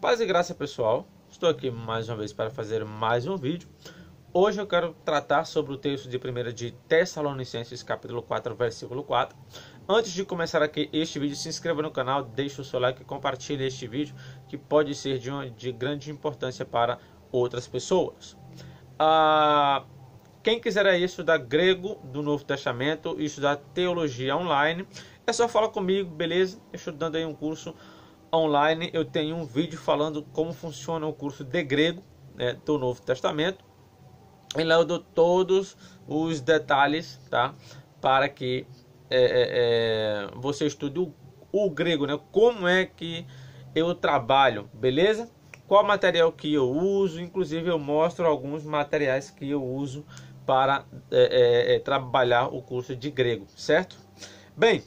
Paz e graça, pessoal. Estou aqui mais uma vez para fazer mais um vídeo. Hoje eu quero tratar sobre o texto de 1 de Tessalonicenses, capítulo 4, versículo 4. Antes de começar aqui este vídeo, se inscreva no canal, deixe o seu like e compartilhe este vídeo, que pode ser de grande importância para outras pessoas. Quem quiser aí estudar grego do Novo Testamento e estudar teologia online, é só falar comigo, beleza? Estudando aí um curso online, eu tenho um vídeo falando como funciona o curso de grego, né, do Novo Testamento. E lá eu dou todos os detalhes, tá? Para que você estude o grego, né? Como é que eu trabalho, beleza? Qual material que eu uso, inclusive eu mostro alguns materiais que eu uso para trabalhar o curso de grego, certo? Bem,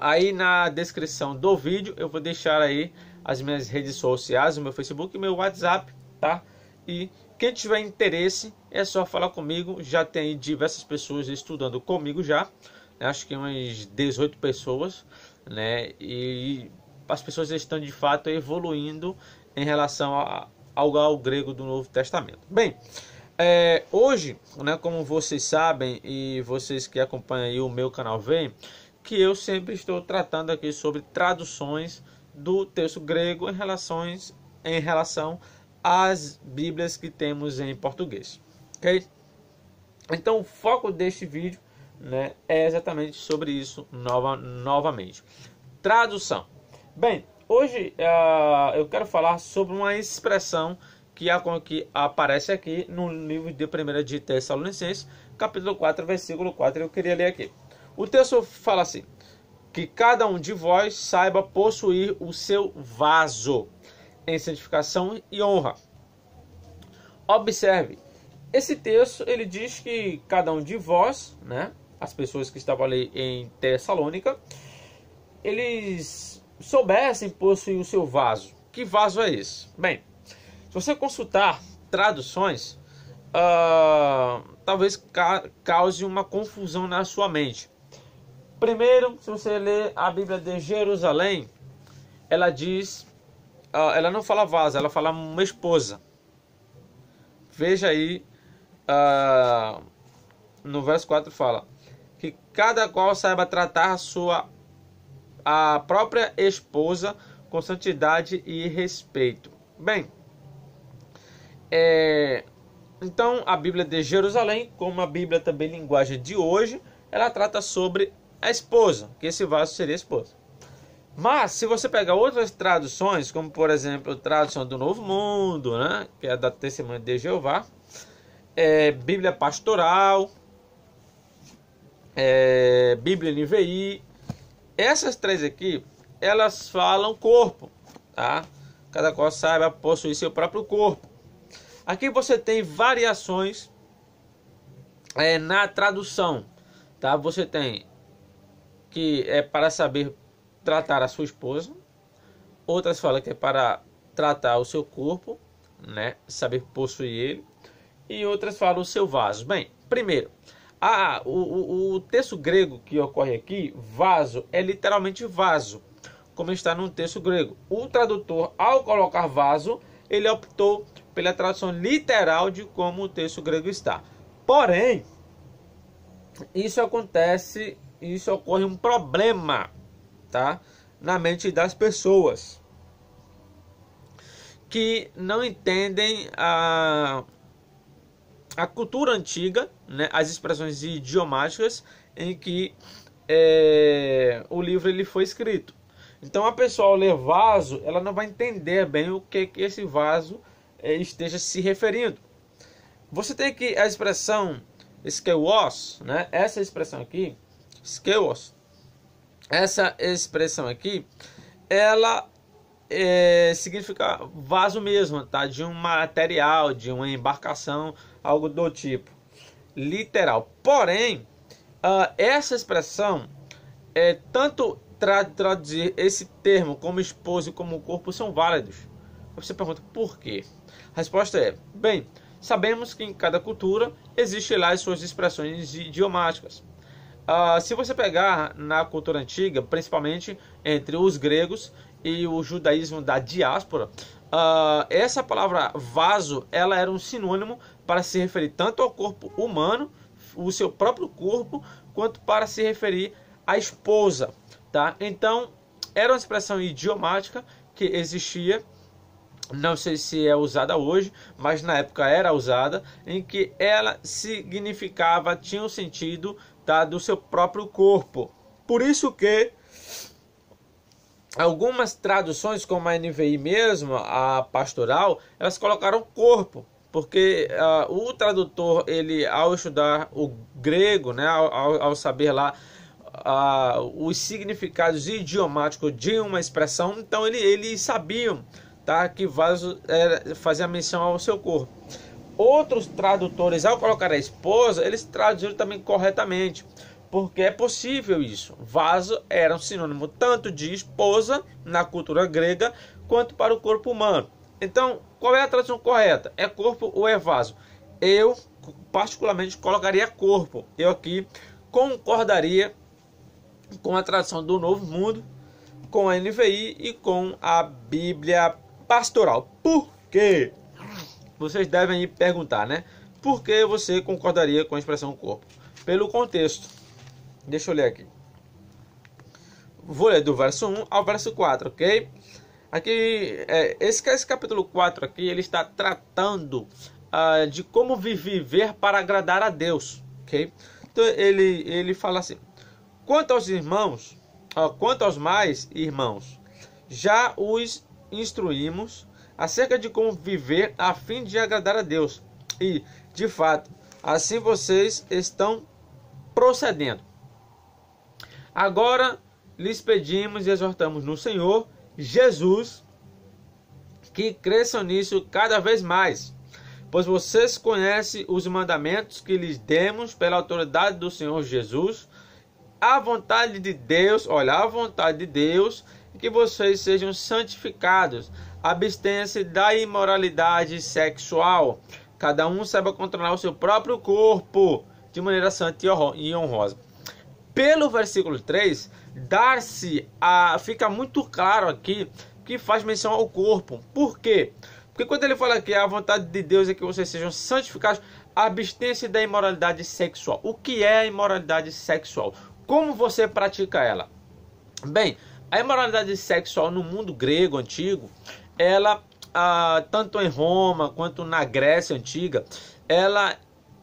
aí na descrição do vídeo eu vou deixar aí as minhas redes sociais, o meu Facebook e meu WhatsApp, tá? E quem tiver interesse é só falar comigo. Já tem diversas pessoas estudando comigo já, né? Acho que umas 18 pessoas, né? E as pessoas estão de fato evoluindo em relação ao grego do Novo Testamento. Bem, hoje, né, como vocês sabem e vocês que acompanham aí o meu canal veem, que eu sempre estou tratando aqui sobre traduções do texto grego em relação às Bíblias que temos em português, ok? Então o foco deste vídeo, né, é exatamente sobre isso novamente. Tradução. Bem, hoje eu quero falar sobre uma expressão que aparece aqui no livro de 1 de Tessalonicenses, capítulo 4, versículo 4. Eu queria ler aqui. O texto fala assim: que cada um de vós saiba possuir o seu vaso em santificação e honra. Observe, esse texto ele diz que cada um de vós, né, as pessoas que estavam ali em Tessalônica, eles soubessem possuir o seu vaso. Que vaso é esse? Bem, se você consultar traduções, talvez cause uma confusão na sua mente. Primeiro, se você ler a Bíblia de Jerusalém, ela diz, ela não fala vaso, ela fala uma esposa. Veja aí, no verso 4 fala que cada qual saiba tratar a própria esposa com santidade e respeito. Bem, então a Bíblia de Jerusalém, como a Bíblia também linguagem de hoje, ela trata sobre a esposa, que esse vaso seria a esposa. Mas se você pegar outras traduções, como por exemplo a tradução do Novo Mundo, né, que é da Testemunha de Jeová, Bíblia Pastoral, Bíblia NVI, essas três aqui, elas falam corpo, tá? Cada qual saiba possuir seu próprio corpo. Aqui você tem variações na tradução, tá? Você tem que é para saber tratar a sua esposa, outras falam que é para tratar o seu corpo, né, saber possuir ele, e outras falam o seu vaso. Bem, primeiro, o texto grego que ocorre aqui, vaso, é literalmente vaso, como está no texto grego. O tradutor, ao colocar vaso, ele optou pela tradução literal de como o texto grego está. Porém, isso ocorre um problema, tá, na mente das pessoas que não entendem a cultura antiga, né, as expressões idiomáticas em que o livro ele foi escrito. Então a pessoa ao ler vaso, ela não vai entender bem o que esse vaso esteja se referindo. Você tem aqui a expressão skeuos, né? Essa expressão aqui, skeuos, essa expressão aqui, ela significa vaso mesmo, tá? De um material, de uma embarcação, algo do tipo, literal. Porém, essa expressão, tanto traduzir esse termo como esposa e como corpo são válidos. Você pergunta por quê? A resposta é: bem, sabemos que em cada cultura existe lá as suas expressões idiomáticas. Se você pegar na cultura antiga, principalmente entre os gregos e o judaísmo da diáspora, essa palavra vaso, ela era um sinônimo para se referir tanto ao corpo humano, o seu próprio corpo, quanto para se referir à esposa, tá? Então, era uma expressão idiomática que existia, não sei se é usada hoje, mas na época era usada, em que ela significava, tinha o sentido, tá, do seu próprio corpo. Por isso que algumas traduções, como a NVI mesmo, a pastoral, elas colocaram corpo, porque o tradutor, ele, ao estudar o grego, né, ao saber lá os significados idiomáticos de uma expressão, então eles sabiam, tá, que vaso fazia menção ao seu corpo. Outros tradutores, ao colocar a esposa, eles traduziram também corretamente, porque é possível isso. Vaso era um sinônimo tanto de esposa na cultura grega, quanto para o corpo humano. Então, qual é a tradução correta? É corpo ou é vaso? Eu, particularmente, colocaria corpo. Eu aqui concordaria com a tradução do Novo Mundo, com a NVI e com a Bíblia Pastoral. Por quê? Vocês devem aí perguntar, né? Por que você concordaria com a expressão corpo? Pelo contexto. Deixa eu ler aqui. Vou ler do verso 1 ao verso 4, ok? Aqui, esse capítulo 4 aqui, ele está tratando de como viver para agradar a Deus, ok? Então, ele fala assim: quanto aos irmãos, quanto aos mais irmãos, já os instruímos acerca de como viver a fim de agradar a Deus. E, de fato, assim vocês estão procedendo. Agora lhes pedimos e exortamos no Senhor Jesus que cresçam nisso cada vez mais, pois vocês conhecem os mandamentos que lhes demos pela autoridade do Senhor Jesus. A vontade de Deus, olha, a vontade de Deus é que vocês sejam santificados, abstenham-se da imoralidade sexual, cada um saiba controlar o seu próprio corpo de maneira santa e honrosa. Pelo versículo 3, fica muito claro aqui que faz menção ao corpo. Por quê? Porque quando ele fala que a vontade de Deus é que vocês sejam santificados, abstenham-se da imoralidade sexual. O que é a imoralidade sexual? Como você pratica ela? Bem, a imoralidade sexual no mundo grego antigo, ela, tanto em Roma quanto na Grécia antiga, ela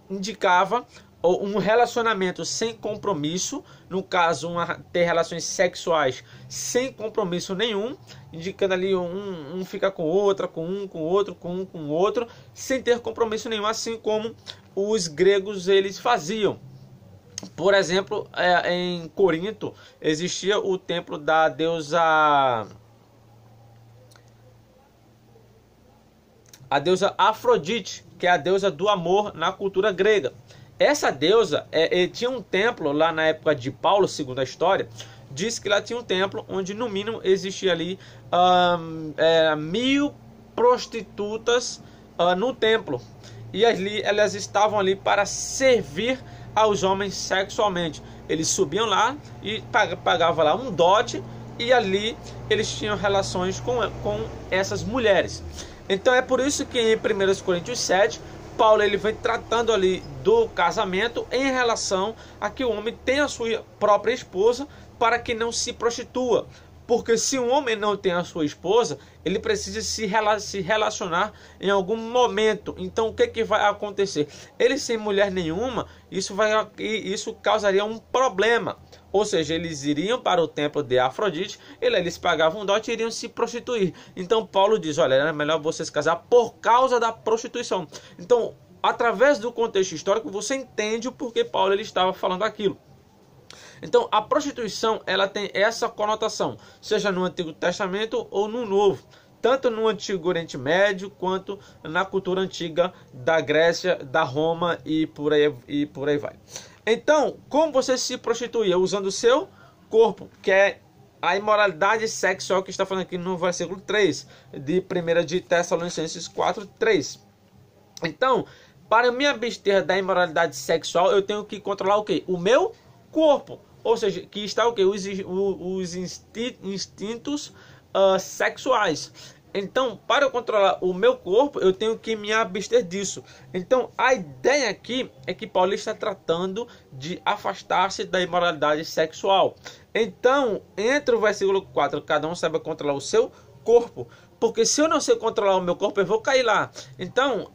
indicava um relacionamento sem compromisso, no caso, ter relações sexuais sem compromisso nenhum, indicando ali um fica com outra, com um, com outro, sem ter compromisso nenhum, assim como os gregos eles faziam. Por exemplo, em Corinto existia o templo da deusa, a deusa Afrodite, que é a deusa do amor na cultura grega. Essa deusa tinha um templo lá na época de Paulo, segundo a história. Diz que lá tinha um templo onde no mínimo existia ali 1000 prostitutas no templo. E ali elas estavam ali para servir aos homens sexualmente. Eles subiam lá e pagavam lá um dote, e ali eles tinham relações com essas mulheres. Então é por isso que em 1 Coríntios 7, Paulo ele vem tratando ali do casamento em relação a que o homem tenha a sua própria esposa, para que não se prostitua. Porque se um homem não tem a sua esposa, ele precisa se relacionar em algum momento. Então o que vai acontecer? Ele sem mulher nenhuma, isso causaria um problema. Ou seja, eles iriam para o templo de Afrodite, eles pagavam um dote e iriam se prostituir. Então Paulo diz, olha, é melhor vocês casar por causa da prostituição. Então, através do contexto histórico, você entende o porquê Paulo ele estava falando aquilo. Então, a prostituição, ela tem essa conotação, seja no Antigo Testamento ou no Novo. Tanto no Antigo Oriente Médio, quanto na cultura antiga da Grécia, da Roma e por aí vai. Então, como você se prostituía? Usando o seu corpo, que é a imoralidade sexual que está falando aqui no versículo 3 de 1 de Tessalonicenses 4:3. Então, para me abster da imoralidade sexual, eu tenho que controlar o quê? O meu corpo. Ou seja, que está o quê? Os instintos sexuais. Então, para eu controlar o meu corpo, eu tenho que me abster disso. Então, a ideia aqui é que Paulo está tratando de afastar-se da imoralidade sexual. Então, entre o versículo 4, cada um saiba controlar o seu corpo. Porque se eu não sei controlar o meu corpo, eu vou cair lá. Então,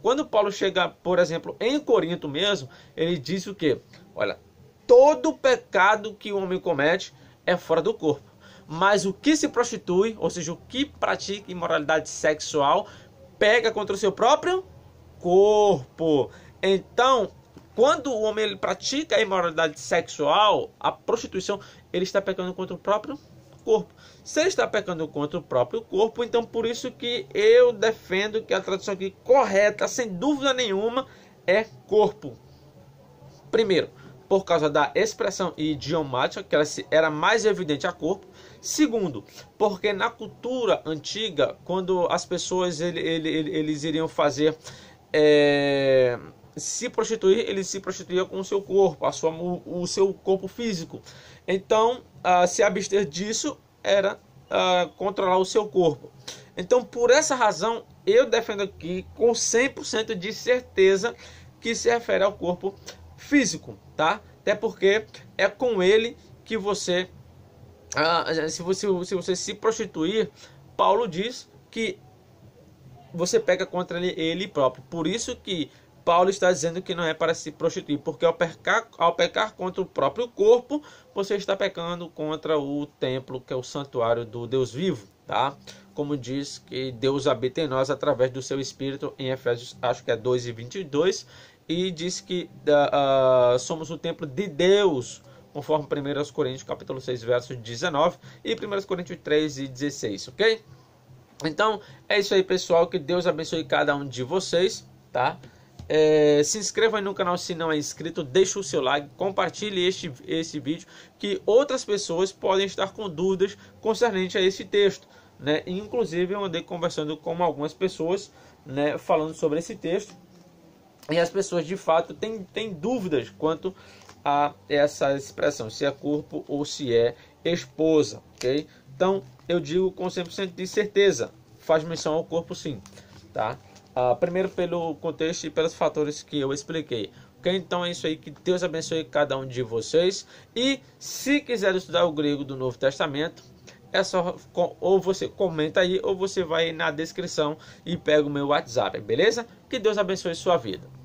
quando Paulo chega, por exemplo, em Corinto mesmo, ele diz o quê? Olha, todo pecado que o homem comete é fora do corpo. Mas o que se prostitui, ou seja, o que pratica imoralidade sexual, pega contra o seu próprio corpo. Então, quando o homem ele pratica a imoralidade sexual, a prostituição, ele está pecando contra o próprio corpo. Se ele está pecando contra o próprio corpo, então por isso que eu defendo que a tradução aqui correta, sem dúvida nenhuma, é corpo. Primeiro, por causa da expressão idiomática, que ela era mais evidente a corpo. Segundo, porque na cultura antiga, quando as pessoas eles iriam fazer se prostituir, eles se prostituíam com o seu corpo, o seu corpo físico. Então, se abster disso era controlar o seu corpo. Então, por essa razão, eu defendo aqui com 100% de certeza que se refere ao corpo físico, tá? Até porque é com ele que você se você se prostituir, Paulo diz que você peca contra ele próprio. Por isso que Paulo está dizendo que não é para se prostituir, porque ao pecar contra o próprio corpo, você está pecando contra o templo, que é o santuário do Deus vivo, tá? Como diz que Deus habita em nós através do seu Espírito, em Efésios, acho que é 2:22, e diz que somos o templo de Deus, conforme 1 Coríntios capítulo 6, verso 19 e 1 Coríntios 3:16, ok? Então, é isso aí, pessoal, que Deus abençoe cada um de vocês, tá? Se inscreva aí no canal se não é inscrito, deixa o seu like, compartilhe esse vídeo, que outras pessoas podem estar com dúvidas concernente a esse texto, né? Inclusive, eu andei conversando com algumas pessoas, né, falando sobre esse texto, e as pessoas de fato têm dúvidas quanto a essa expressão, se é corpo ou se é esposa, ok? Então, eu digo com 100% de certeza, faz menção ao corpo sim, tá? Primeiro pelo contexto e pelos fatores que eu expliquei, ok? Então é isso aí, que Deus abençoe cada um de vocês, e se quiser estudar o grego do Novo Testamento, é só, ou você comenta aí, ou você vai na descrição e pega o meu WhatsApp, beleza? Que Deus abençoe sua vida.